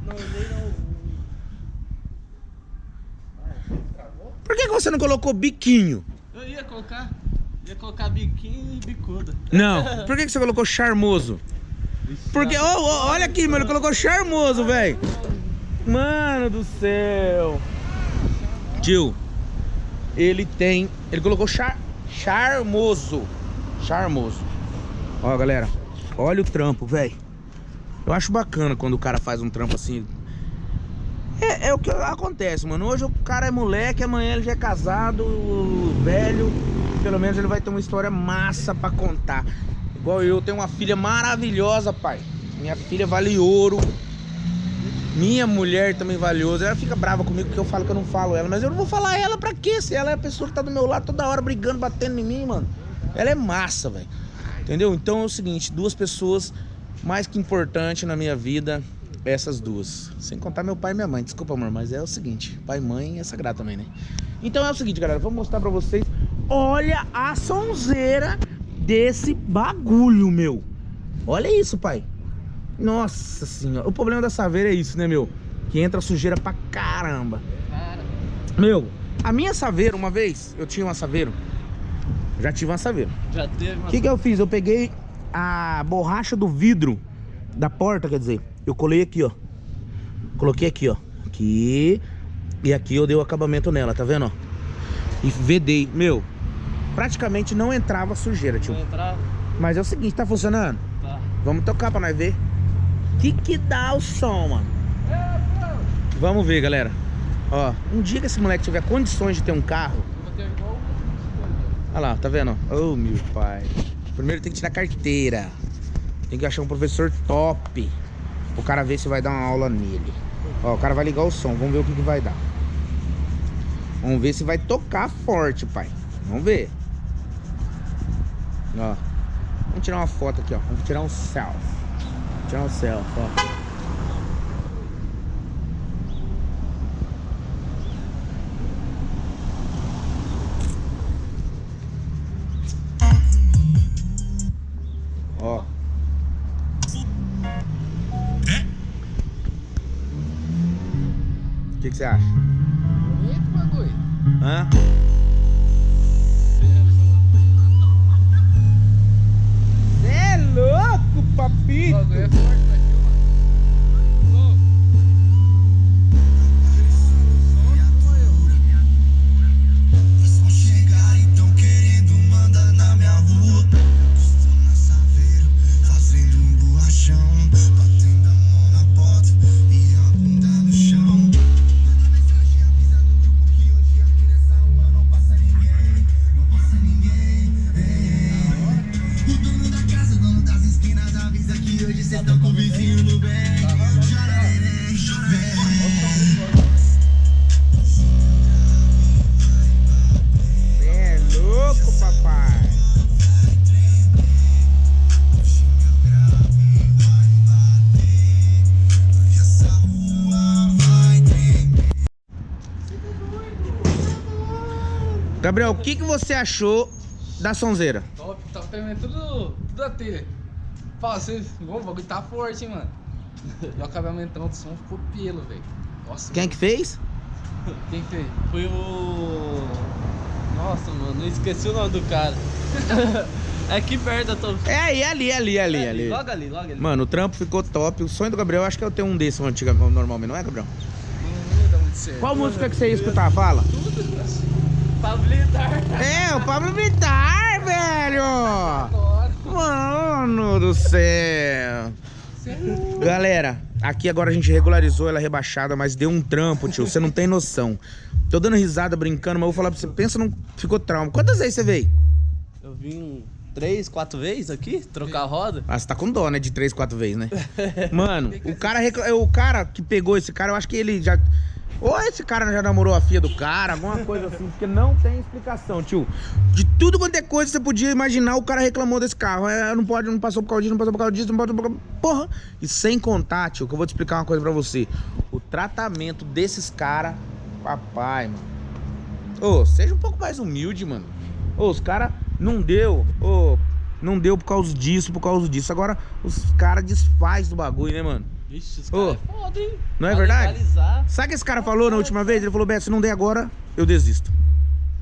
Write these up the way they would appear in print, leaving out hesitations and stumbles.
Não olhei, não. Por que você não colocou biquinho? Eu ia colocar biquinho e bicuda. Não, por que você colocou charmoso? Porque, olha aqui, mano, ele colocou charmoso, velho. Mano do céu. Tio, ele colocou charmoso. Charmoso. Ó, galera, olha o trampo, velho. Eu acho bacana quando o cara faz um trampo assim. É o que acontece, mano. Hoje o cara é moleque, amanhã ele já é casado, velho. Pelo menos ele vai ter uma história massa pra contar. Igual eu tenho uma filha maravilhosa, pai. Minha filha vale ouro. Minha mulher também vale ouro. Ela fica brava comigo porque eu falo que eu não falo ela. Mas eu não vou falar ela pra quê? Se ela é a pessoa que tá do meu lado toda hora brigando, batendo em mim, mano. Ela é massa, velho. Entendeu? Então é o seguinte, duas pessoas mais que importantes na minha vida, essas duas. Sem contar meu pai e minha mãe. Desculpa, amor, mas é o seguinte, pai e mãe é sagrado também, né? Então é o seguinte, galera, vou mostrar pra vocês. Olha a sonzeira desse bagulho, meu. Olha isso, pai. Nossa senhora. O problema da saveira é isso, né, meu? Que entra sujeira pra caramba. Meu, a minha saveira, uma vez, eu tinha uma saveiro. Já tive uma saveira. Já teve uma... O que eu fiz? Eu peguei a borracha do vidro da porta, quer dizer, eu colei aqui, ó. Coloquei aqui, ó. Aqui. E aqui eu dei o acabamento nela, tá vendo, ó? E vedei. Meu, praticamente não entrava sujeira, tio. Não entrava? Mas é o seguinte, tá funcionando? Tá. Vamos tocar pra nós ver. Que dá o som, mano? Vamos ver, galera. Ó, um dia que esse moleque tiver condições de ter um carro. Olha lá, tá vendo? Oh, meu pai. Primeiro tem que tirar carteira. Tem que achar um professor top. O cara ver se vai dar uma aula nele. Ó, o cara vai ligar o som. Vamos ver o que vai dar. Vamos ver se vai tocar forte, pai. Vamos ver. Ó. Vamos tirar uma foto aqui, ó. Vamos tirar um selfie. Tirar um selfie, ó. Ó. O que você acha? Bonito bagulho. Hã? Cê é louco, papito! O bagulho é forte pra ti, mano. Só chegar e tão querendo mandar na minha rua. Estou na saveira, fazendo um borrachão, batendo a mão na porta e a bunda no chão. Manda mensagem avisando o grupo que hoje aqui nessa rua não passa ninguém. Não passa ninguém. O dono da casa, o dono das esquinas avisa que hoje cês tão com o vizinho no bem. Chora, neném, vem. Cê é louco, papai! Essa rua vai tremer. Gabriel, o que você achou da sonzeira? Top, tá tremendo tudo da telha. Fala, o bagulho tá forte, hein, mano. E o acabamentão do som ficou pelo, velho. Nossa, Quem que fez? quem fez? Foi o... Nossa, mano, eu esqueci o nome do cara. É aqui perto da tua... É ali. Logo ali. Mano, o trampo ficou top. O sonho do Gabriel, acho que eu tenho um desse normalmente, não é, Gabriel? Não ia dar muito certo. Qual música que você ia escutar? Fala. Pablo Vittar. É, o Pablo Vittar, velho! Agora. Mano do céu! Galera, aqui agora a gente regularizou ela rebaixada, mas deu um trampo, tio. Você não tem noção. Tô dando risada, brincando, mas eu vou falar pra você. Pensa, não ficou trauma. Quantas vezes você veio? Eu vim 3, 4 vezes aqui, trocar a roda. Ah, você tá com dó, né? De 3, 4 vezes, né? Mano, o cara que pegou esse cara, eu acho que ele já... Ou esse cara já namorou a filha do cara, alguma coisa assim, porque não tem explicação, tio. De tudo quanto é coisa você podia imaginar, o cara reclamou desse carro. Não pode, não passou por causa disso, não passou por causa disso, não pode... Porra! E sem contar, tio, que eu vou te explicar uma coisa pra você. O tratamento desses caras, papai, mano. Ô, seja um pouco mais humilde, mano. Ô, os caras não deu, não deu por causa disso, por causa disso. Agora os caras desfaz do bagulho, né, mano? Vixe, os Ô, caras é foda, hein? não é Pra verdade? legalizar. Sabe o que esse cara falou na última vez? Ele falou, Beto, se não der agora, eu desisto.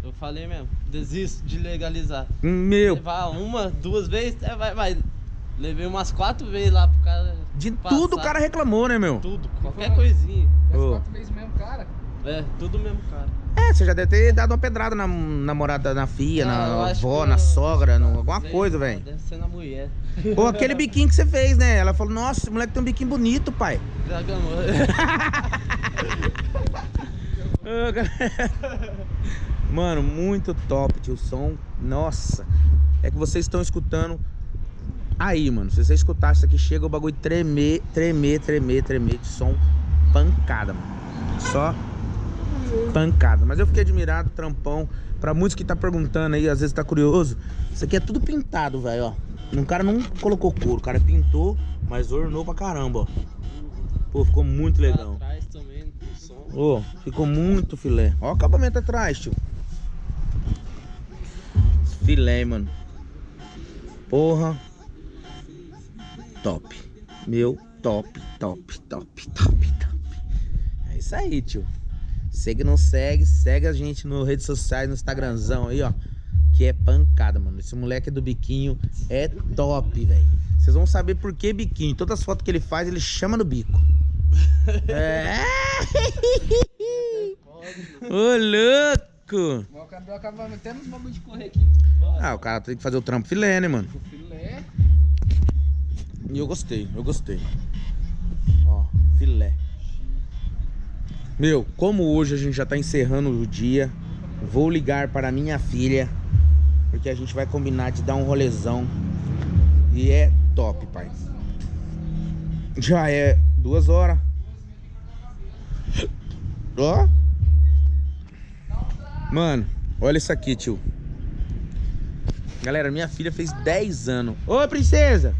Eu falei mesmo, desisto de legalizar. Meu, Levar uma, 2 vezes, vai. Levei umas 4 vezes lá pro cara. de passar. tudo o cara reclamou, né, meu? Tudo, qualquer coisinha. Das Ô. 4 vezes mesmo, cara. É, tudo mesmo, cara. É, você já deve ter dado uma pedrada na namorada, na filha, Ah, eu na acho avó, que na eu- sogra, alguma Sei, coisa, velho. Deve ser na mulher. Ou aquele biquinho que você fez, né? Ela falou, nossa, esse moleque tem um biquinho bonito, pai. Dragamou. Mano, muito top, tio. O som, nossa. É que vocês estão escutando aí, mano. Se você escutar isso aqui, chega o bagulho tremer de som. Pancada, mano. Só pancada. Mas eu fiquei admirado, trampão. Pra muitos que tá perguntando aí, às vezes tá curioso. Isso aqui é tudo pintado, velho, ó. O cara não colocou couro, o cara pintou, mas ornou pra caramba, ó. Pô, ficou muito legal. Atrás também, o som. Ô, ficou muito filé. Ó o acabamento atrás, tio. Filé, mano. Porra. Top. Meu, top. É isso aí, tio. Segue ou não segue, segue a gente nas redes sociais, no Instagramzão aí, ó. Que é pancada, mano. Esse moleque do biquinho é top, velho. Vocês vão saber por que biquinho. Todas as fotos que ele faz, ele chama no bico. É. Ô, louco. O cabelo acaba até nos bagulho de correr aqui. Ah, o cara tem que fazer o trampo filé, né, mano? O filé. E eu gostei. Ó, filé. Meu, como hoje a gente já tá encerrando o dia, vou ligar para minha filha, porque a gente vai combinar de dar um rolezão. E é top, pai. Já é 2 horas. Ó. Mano, olha isso aqui, tio. Galera, minha filha fez 10 anos. Ô, princesa!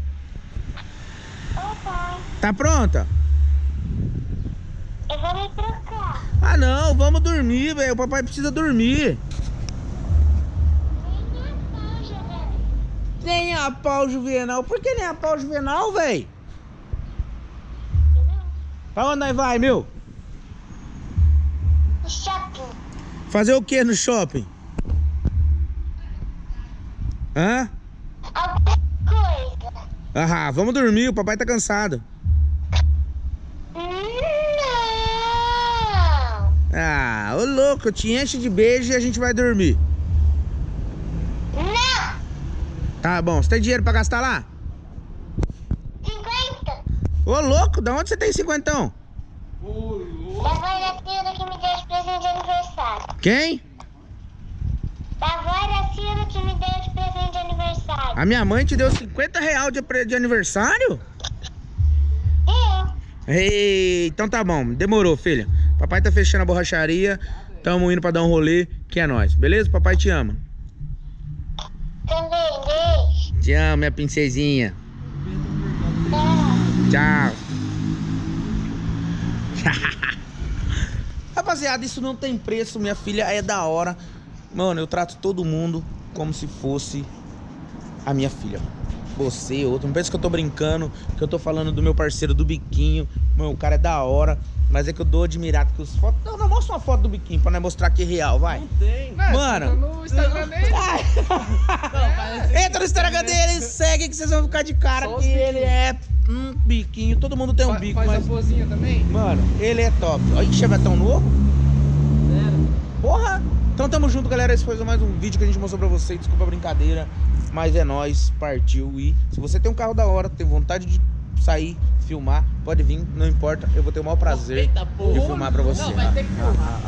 Opa, Tá pronta? eu vou me trocar. Ah, não, vamos dormir, velho. O papai precisa dormir. Nem a pausa, velho. Nem a pau juvenal. Por que nem a pau juvenal, velho? Entendeu? Pra onde nós vai, meu? O shopping. Fazer o que no shopping? Hã? Alguma coisa. Ah, vamos dormir, o papai tá cansado. Não. Ah, ô louco, eu te encho de beijo e a gente vai dormir. Não. Tá bom, você tem dinheiro pra gastar lá? 50. Ô louco, da onde você tem 50? Da Vairacina que me deu de presente de aniversário. Quem? Da Vairacina que me deu de presente de aniversário. A minha mãe te deu 50 real de aniversário? Ei, então tá bom, demorou, filha. Papai tá fechando a borracharia, tamo indo pra dar um rolê, que é nóis, beleza? Papai te ama. Também, beijo. Te amo, minha princesinha. Tchau. Rapaziada, isso não tem preço, minha filha é da hora. Mano, eu trato todo mundo como se fosse a minha filha. Você, outro. Não pensa que eu tô brincando, que eu tô falando do meu parceiro do biquinho. Mano, o cara é da hora. Mas é que eu dou admirado que os fotos. Não, mostra uma foto do biquinho pra nós mostrar que é real, vai. Não tem. Mano. No Instagram dele. Entra no Instagram dele, segue que vocês vão ficar de cara Só que os ele é um biquinho. Todo mundo tem um bico, Faz mas. a pozinha também? Mano, ele é top. Olha que chevetão novo. Porra! Então tamo junto, galera. Esse foi mais um vídeo que a gente mostrou pra vocês. Desculpa a brincadeira, mas é nóis, partiu. E se você tem um carro da hora, tem vontade de sair, filmar, pode vir, não importa. Eu vou ter o maior prazer Eita, porra. de filmar pra você. Não, vai ter que filmar.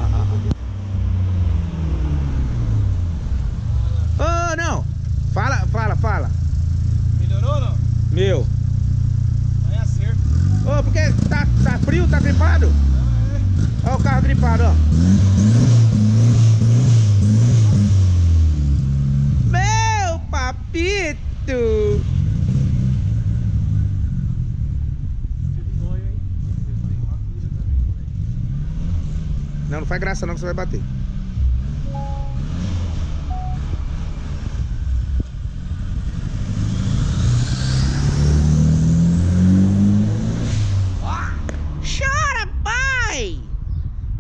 Ô, não! Fala. Melhorou ou não? Meu. Não é acerto. Ô, porque tá frio, tá gripado? Ó o carro gripado, ó. Meu papito! Não faz graça não que você vai bater.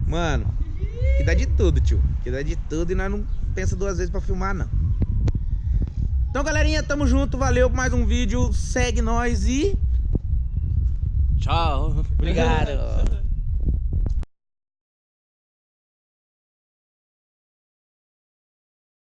Mano, que dá de tudo, tio. Que dá de tudo e nós não pensa duas vezes pra filmar, não. Então, galerinha, tamo junto. Valeu por mais um vídeo. Segue nós e... Tchau. Obrigado.